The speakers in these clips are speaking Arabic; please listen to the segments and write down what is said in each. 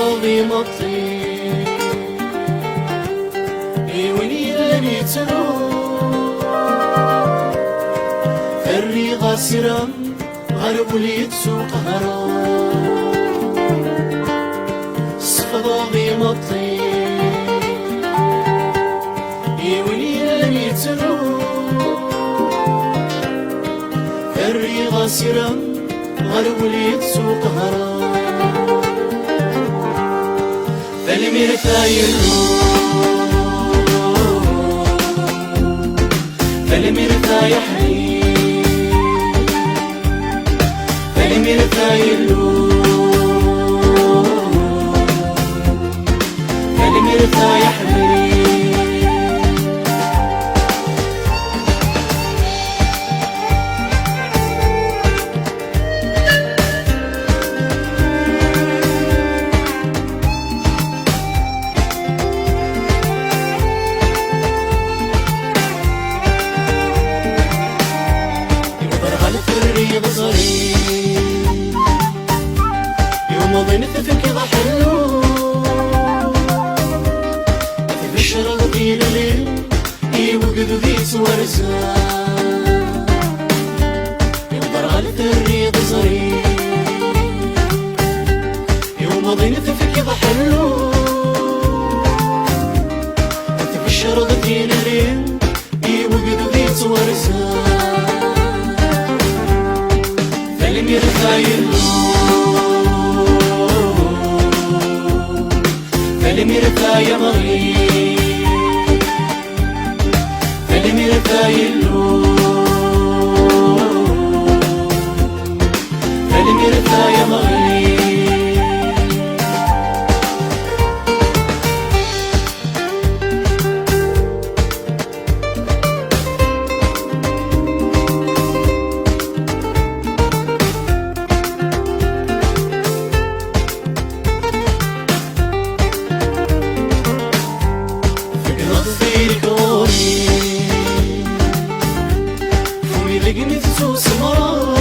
صفاضي مطي ويني اللي تروح فري غاسرا غرب لي تسوق هرا صفاضي مطي ويني اللي تروح فري غاسرا غرب لي تسوق هرا فالمرثا يروح فالمرثا يحيي فالمرثا يروح فالمرثا يحيي بصري يوم ضنت فيك ضحلو في الشرق في الليل يوقد ذيس ورزا يقدر غلت الريض بصري يوم ضنت فيك ضحلو في الشرق في الليل يوقد ذيس ورزا فالمرثا يروح فالمرثا يمغي فالمرثا يروح فالمرثا يمغي لقني تسوس مرا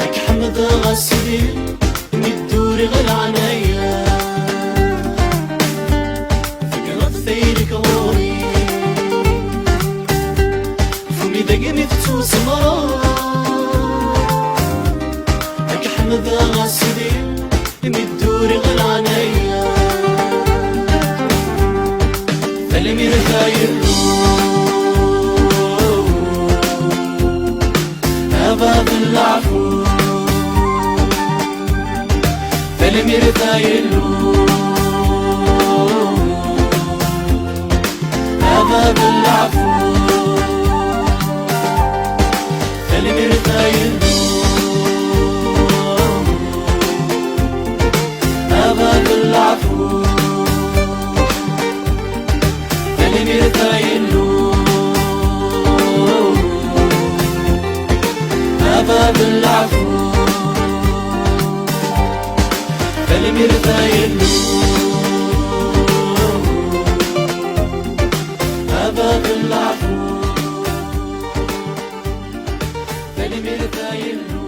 لك حمد غسلي ندوري غير عنايا فقرات ثيرك غوري فمي لقني تسوس مرا لك حمد غسلي ندوري غير عنايا فالمرثا يروح باب العفو فالمرثا يروح باب العفو فالمرثا يروح باب العفو فالمرثا يروح باب العفو فالمرثا يروح باب العفو فالمرثا يروح